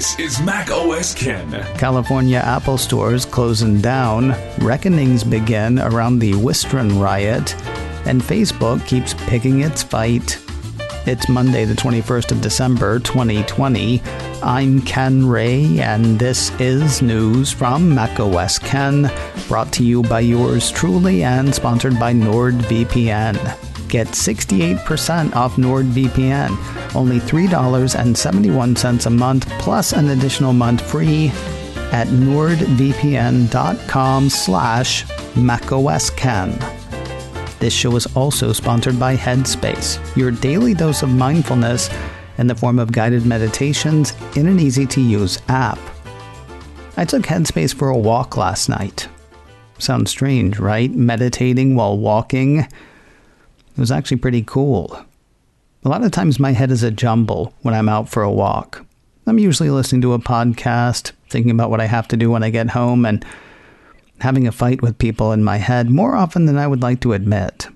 This is Mac OS Ken. California Apple stores closing down, reckonings begin around the Wistron riot, and Facebook keeps picking its fight. It's Monday, the 21st of December, 2020. I'm Ken Ray, and this is news from Mac OS Ken, brought to you by yours truly and sponsored by NordVPN. Get 68% off NordVPN, only $3.71 a month, plus an additional month free at nordvpn.com/macosken. This show is also sponsored by Headspace, your daily dose of mindfulness in the form of guided meditations in an easy-to-use app. I took Headspace for a walk last night. Sounds strange, right? Meditating while walking. It was actually pretty cool. A lot of times my head is a jumble when I'm out for a walk. I'm usually listening to a podcast, thinking about what I have to do when I get home, and having a fight with people in my head more often than I would like to admit.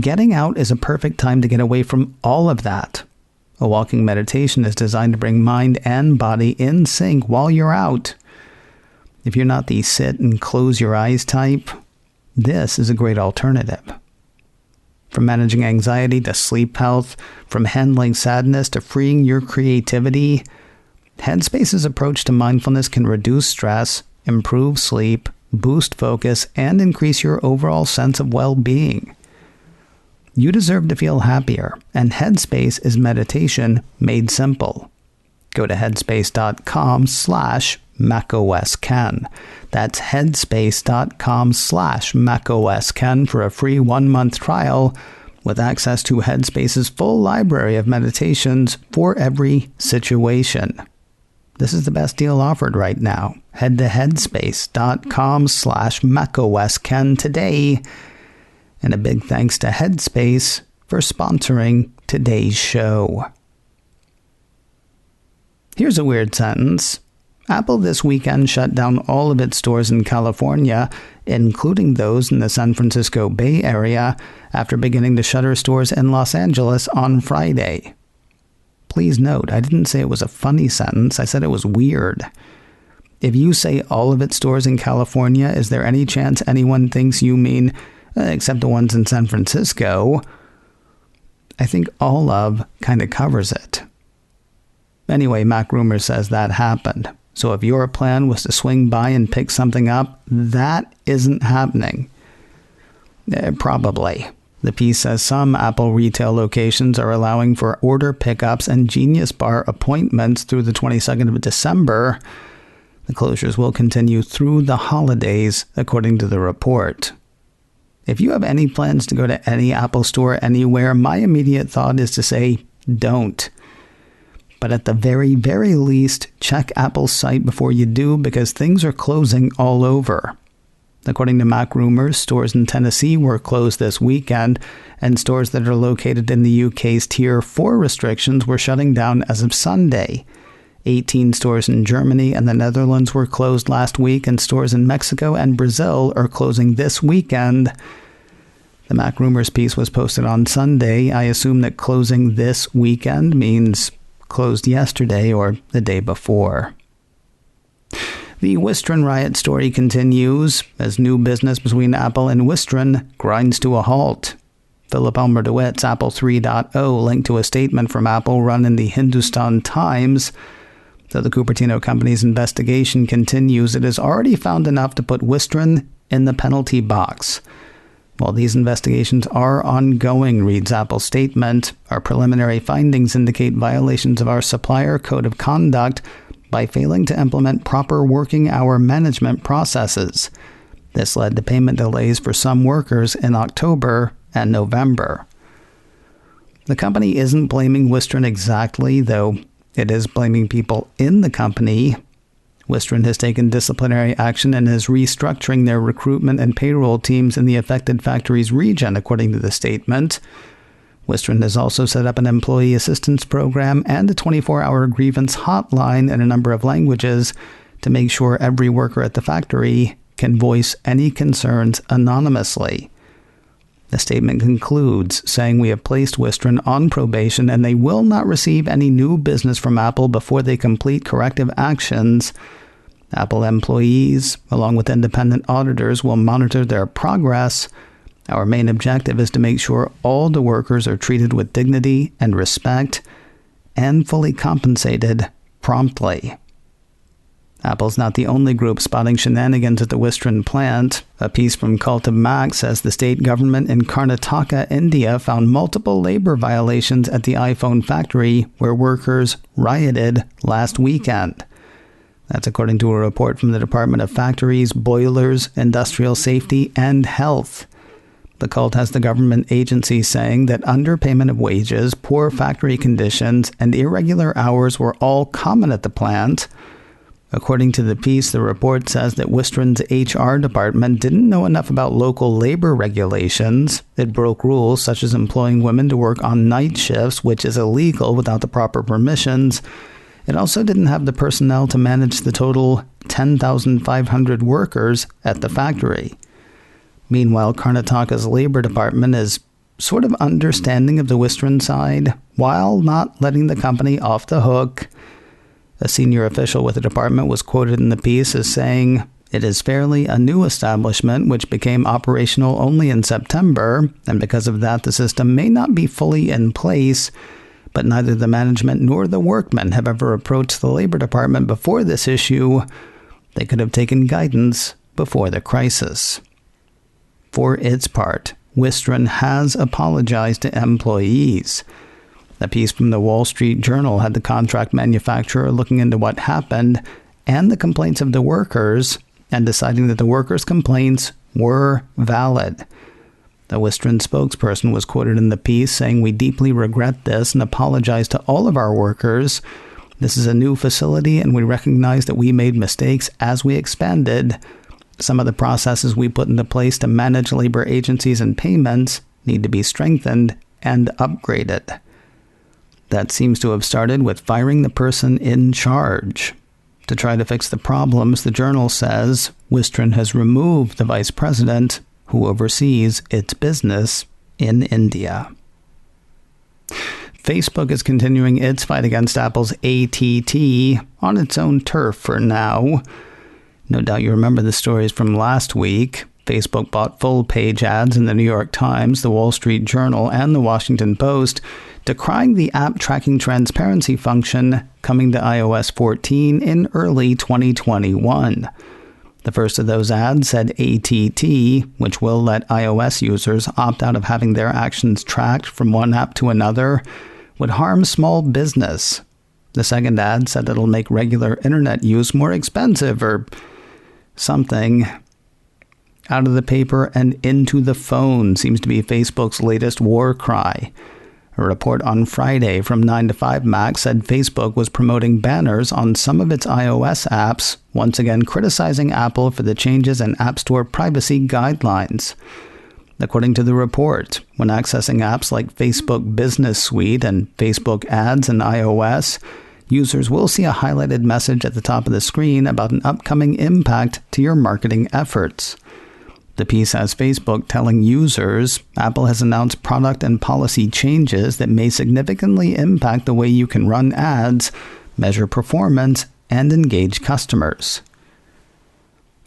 Getting out is a perfect time to get away from all of that. A walking meditation is designed to bring mind and body in sync while you're out. If you're not the sit and close your eyes type, this is a great alternative. From managing anxiety to sleep health, from handling sadness to freeing your creativity, Headspace's approach to mindfulness can reduce stress, improve sleep, boost focus, and increase your overall sense of well-being. You deserve to feel happier, and Headspace is meditation made simple. Go to headspace.com/macosken. That's headspace.com/macosken for a free 1-month trial with access to Headspace's full library of meditations for every situation. This is the best deal offered right now. Head to headspace.com/macosken today. And a big thanks to Headspace for sponsoring today's show. Here's a weird sentence. Apple this weekend shut down all of its stores in California, including those in the San Francisco Bay Area, after beginning to shutter stores in Los Angeles on Friday. Please note, I didn't say it was a funny sentence, I said it was weird. If you say all of its stores in California, is there any chance anyone thinks you mean, except the ones in San Francisco? I think all of kind of covers it. Anyway, Mac Rumor says that happened. So if your plan was to swing by and pick something up, that isn't happening. Probably. The piece says some Apple retail locations are allowing for order pickups and Genius Bar appointments through the 22nd of December. The closures will continue through the holidays, according to the report. If you have any plans to go to any Apple store anywhere, my immediate thought is to say, don't. But at the very, very least, check Apple's site before you do, because things are closing all over. According to Mac Rumors, stores in Tennessee were closed this weekend, and stores that are located in the UK's Tier 4 restrictions were shutting down as of Sunday. 18 stores in Germany and the Netherlands were closed last week, and stores in Mexico and Brazil are closing this weekend. The Mac Rumors piece was posted on Sunday. I assume that closing this weekend means closed yesterday or the day before. The Wistron riot story continues as new business between Apple and Wistron grinds to a halt. Philip Elmer DeWitt's Apple 3.0 linked to a statement from Apple run in the Hindustan Times. Though the Cupertino company's investigation continues, it has already found enough to put Wistron in the penalty box. While these investigations are ongoing, reads Apple's statement, our preliminary findings indicate violations of our supplier code of conduct by failing to implement proper working hour management processes. This led to payment delays for some workers in October and November. The company isn't blaming Wistron exactly, though it is blaming people in the company. Wistron has taken disciplinary action and is restructuring their recruitment and payroll teams in the affected factories region, according to the statement. Wistron has also set up an employee assistance program and a 24-hour grievance hotline in a number of languages to make sure every worker at the factory can voice any concerns anonymously. The statement concludes, saying we have placed Wistron on probation and they will not receive any new business from Apple before they complete corrective actions. Apple employees, along with independent auditors, will monitor their progress. Our main objective is to make sure all the workers are treated with dignity and respect and fully compensated promptly. Apple's not the only group spotting shenanigans at the Wistron plant. A piece from Cult of Mac says the state government in Karnataka, India, found multiple labor violations at the iPhone factory where workers rioted last weekend. That's according to a report from the Department of Factories, Boilers, Industrial Safety, and Health. The cult has the government agency saying that underpayment of wages, poor factory conditions, and irregular hours were all common at the plant. According to the piece, the report says that Wistron's HR department didn't know enough about local labor regulations. It broke rules such as employing women to work on night shifts, which is illegal without the proper permissions. It also didn't have the personnel to manage the total 10,500 workers at the factory. Meanwhile, Karnataka's labor department is sort of understanding of the Wistron side, while not letting the company off the hook. A senior official with the department was quoted in the piece as saying, "It is fairly a new establishment which became operational only in September, and because of that the system may not be fully in place, but neither the management nor the workmen have ever approached the labor department before this issue. They could have taken guidance before the crisis." For its part, Wistron has apologized to employees. A piece from the Wall Street Journal had the contract manufacturer looking into what happened and the complaints of the workers and deciding that the workers' complaints were valid. The Wistron spokesperson was quoted in the piece saying, "We deeply regret this and apologize to all of our workers. This is a new facility and we recognize that we made mistakes as we expanded. Some of the processes we put into place to manage labor agencies and payments need to be strengthened and upgraded." That seems to have started with firing the person in charge. To try to fix the problems, the journal says, Wistron has removed the vice president who oversees its business in India. Facebook is continuing its fight against Apple's ATT on its own turf for now. No doubt you remember the stories from last week. Facebook bought full-page ads in the New York Times, the Wall Street Journal, and the Washington Post, decrying the app tracking transparency function coming to iOS 14 in early 2021. The first of those ads said ATT, which will let iOS users opt out of having their actions tracked from one app to another, would harm small business. The second ad said it'll make regular internet use more expensive or something. Out of the paper and into the phone seems to be Facebook's latest war cry. A report on Friday from 9 to 5 Mac said Facebook was promoting banners on some of its iOS apps, once again criticizing Apple for the changes in App Store privacy guidelines. According to the report, when accessing apps like Facebook Business Suite and Facebook Ads in iOS, users will see a highlighted message at the top of the screen about an upcoming impact to your marketing efforts. The piece has Facebook telling users Apple has announced product and policy changes that may significantly impact the way you can run ads, measure performance, and engage customers.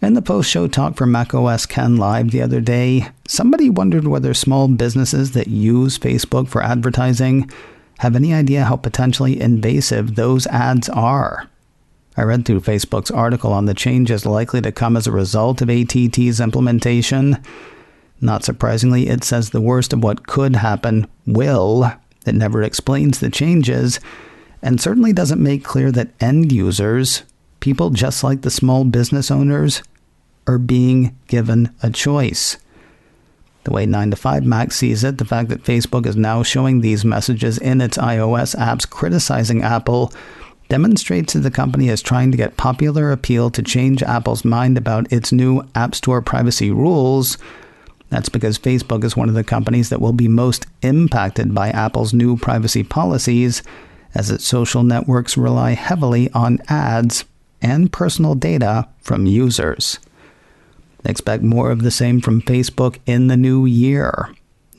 In the post-show talk for macOS Ken Live the other day, somebody wondered whether small businesses that use Facebook for advertising have any idea how potentially invasive those ads are. I read through Facebook's article on the changes likely to come as a result of ATT's implementation. Not surprisingly, it says the worst of what could happen will. It never explains the changes, and certainly doesn't make clear that end users, people just like the small business owners, are being given a choice. The way 9 to 5 Mac sees it, the fact that Facebook is now showing these messages in its iOS apps criticizing Apple demonstrates that the company is trying to get popular appeal to change Apple's mind about its new App Store privacy rules. That's because Facebook is one of the companies that will be most impacted by Apple's new privacy policies, as its social networks rely heavily on ads and personal data from users. Expect more of the same from Facebook in the new year.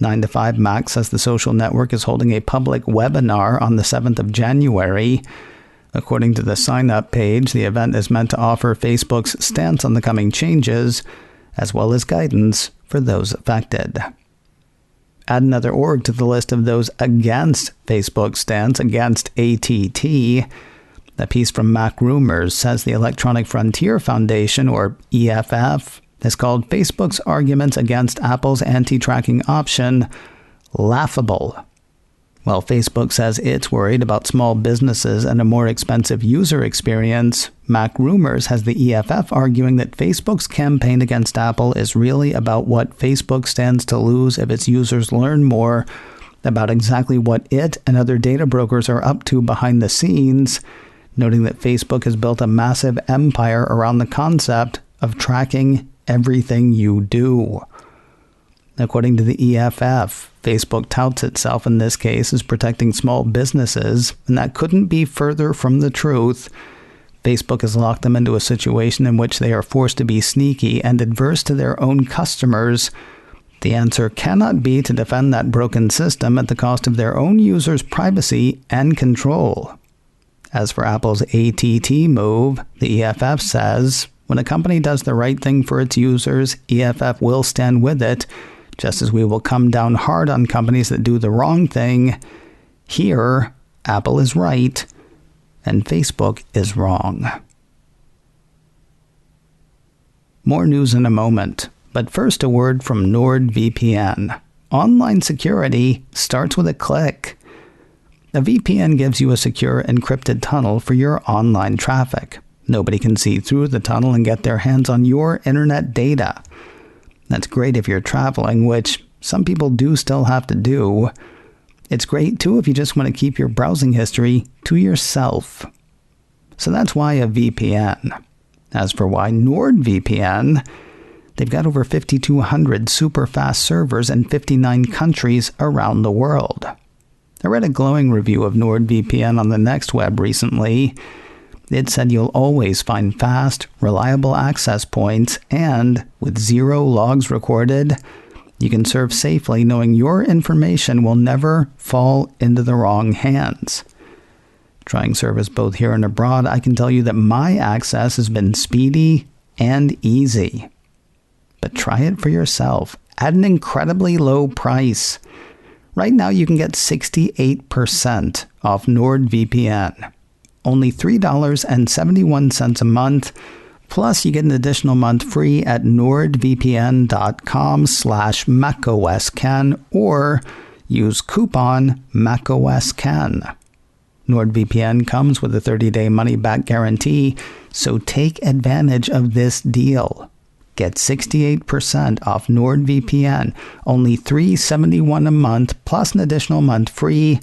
9 to 5 Mac says the social network is holding a public webinar on the 7th of January. According to the sign-up page, the event is meant to offer Facebook's stance on the coming changes, as well as guidance for those affected. Add another org to the list of those against Facebook's stance against ATT. A piece from Mac Rumors says the Electronic Frontier Foundation, or EFF, has called Facebook's arguments against Apple's anti-tracking option laughable. While Facebook says it's worried about small businesses and a more expensive user experience, Mac Rumors has the EFF arguing that Facebook's campaign against Apple is really about what Facebook stands to lose if its users learn more about exactly what it and other data brokers are up to behind the scenes, noting that Facebook has built a massive empire around the concept of tracking everything you do. According to the EFF, Facebook touts itself in this case as protecting small businesses, and that couldn't be further from the truth. Facebook has locked them into a situation in which they are forced to be sneaky and adverse to their own customers. The answer cannot be to defend that broken system at the cost of their own users' privacy and control. As for Apple's ATT move, the EFF says, when a company does the right thing for its users, EFF will stand with it, just as we will come down hard on companies that do the wrong thing. Here, Apple is right, and Facebook is wrong. More news in a moment, but first a word from NordVPN. Online security starts with a click. A VPN gives you a secure encrypted tunnel for your online traffic. Nobody can see through the tunnel and get their hands on your internet data. That's great if you're traveling, which some people do still have to do. It's great, too, if you just want to keep your browsing history to yourself. So that's why a VPN. As for why NordVPN, they've got over 5,200 super-fast servers in 59 countries around the world. I read a glowing review of NordVPN on the Next Web recently. It said you'll always find fast, reliable access points, and with 0 logs recorded, you can serve safely knowing your information will never fall into the wrong hands. Trying service both here and abroad, I can tell you that my access has been speedy and easy. But try it for yourself at an incredibly low price. Right now you can get 68% off NordVPN. Only $3.71 a month, plus you get an additional month free at nordvpn.com/macOSKen or use coupon macOSKen. NordVPN comes with a 30-day money-back guarantee, so take advantage of this deal. Get 68% off NordVPN, only $3.71 a month, plus an additional month free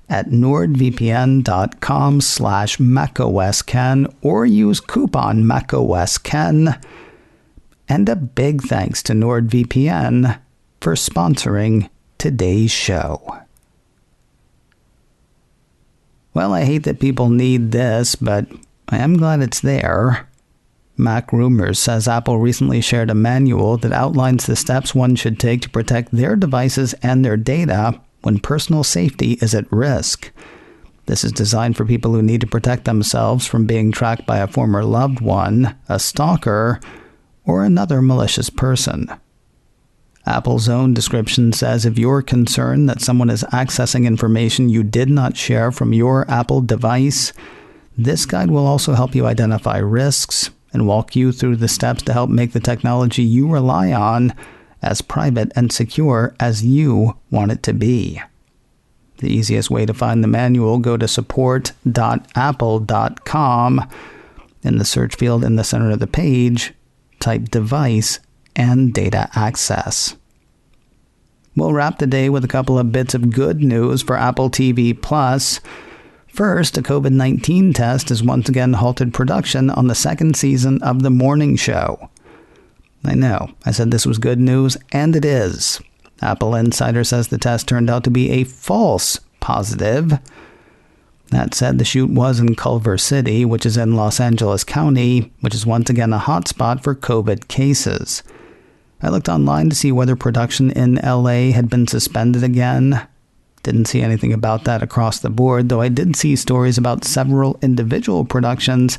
at nordvpn.com/macOSKen or use coupon macOSKen. And a big thanks to NordVPN for sponsoring today's show. Well, I hate that people need this, but I am glad it's there. Mac Rumors says Apple recently shared a manual that outlines the steps one should take to protect their devices and their data when personal safety is at risk. This is designed for people who need to protect themselves from being tracked by a former loved one, a stalker, or another malicious person. Apple's own description says if you're concerned that someone is accessing information you did not share from your Apple device, this guide will also help you identify risks and walk you through the steps to help make the technology you rely on as private and secure as you want it to be. The easiest way to find the manual, go to support.apple.com. In the search field in the center of the page, type device and data access. We'll wrap the day with a couple of bits of good news for Apple TV+. First, a COVID-19 test has once again halted production on the second season of The Morning Show. I know, I said this was good news, and it is. Apple Insider says the test turned out to be a false positive. That said, the shoot was in Culver City, which is in Los Angeles County, which is once again a hotspot for COVID cases. I looked online to see whether production in LA had been suspended again. Didn't see anything about that across the board, though I did see stories about several individual productions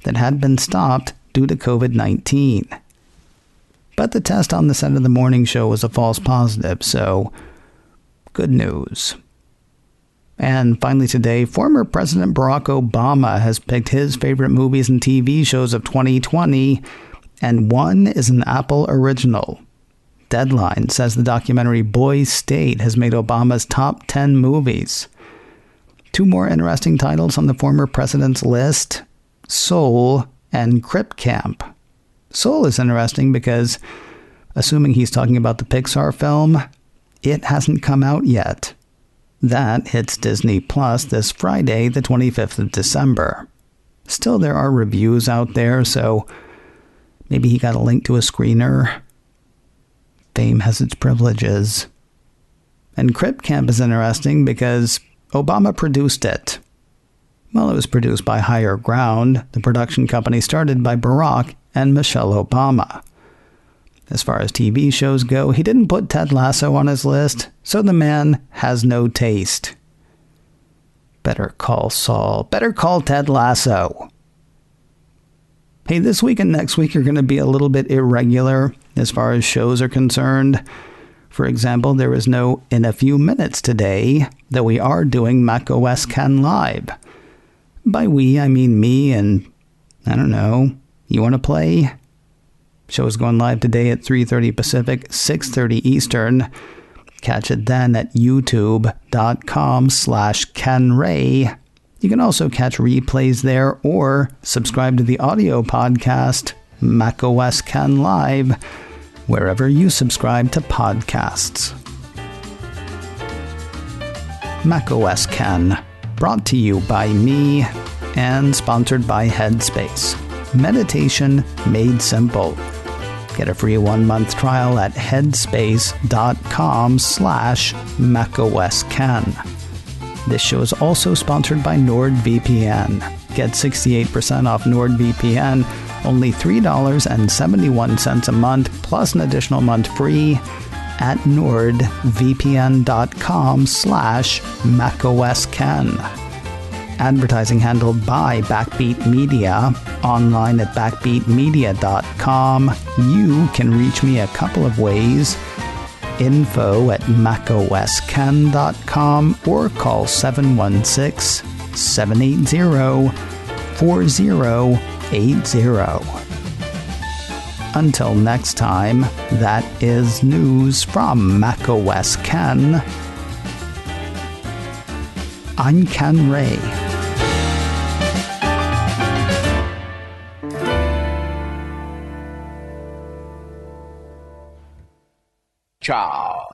that had been stopped due to COVID-19. But the test on the set of the morning show was a false positive, so good news. And finally today, former President Barack Obama has picked his favorite movies and TV shows of 2020, and one is an Apple original. Deadline says the documentary Boys State has made Obama's top 10 movies. Two more interesting titles on the former president's list, Soul and Crip Camp. Soul is interesting because, assuming he's talking about the Pixar film, it hasn't come out yet. That hits Disney Plus this Friday, the 25th of December. Still, there are reviews out there, so maybe he got a link to a screener. Fame has its privileges. And Crip Camp is interesting because Obama produced it. Well, it was produced by Higher Ground, the production company started by Barack and Michelle Obama. As far as TV shows go, he didn't put Ted Lasso on his list, so the man has no taste. Better call Saul. Better call Ted Lasso. Hey, this week and next week are going to be a little bit irregular as far as shows are concerned. For example, there is no In a Few Minutes today, though we are doing macOS Ken Live. By we, I mean me and, I don't know, you want to play? Show is going live today at 3:30 Pacific, 6:30 Eastern. Catch it then at youtube.com/KenRay. You can also catch replays there or subscribe to the audio podcast, macOS Ken Live, wherever you subscribe to podcasts. macOS Ken, brought to you by me and sponsored by Headspace. Meditation made simple. Get a free 1-month trial at headspace.com/macOSKen. This show is also sponsored by NordVPN. Get 68% off NordVPN, only $3.71 a month, plus an additional month free at nordvpn.com/macOSKen. Advertising handled by Backbeat Media, online at backbeatmedia.com. You can reach me a couple of ways. Info at macosken.com or call 716-780-4080. Until next time, that is news from macOS Ken. I'm Ken Ray. Ciao.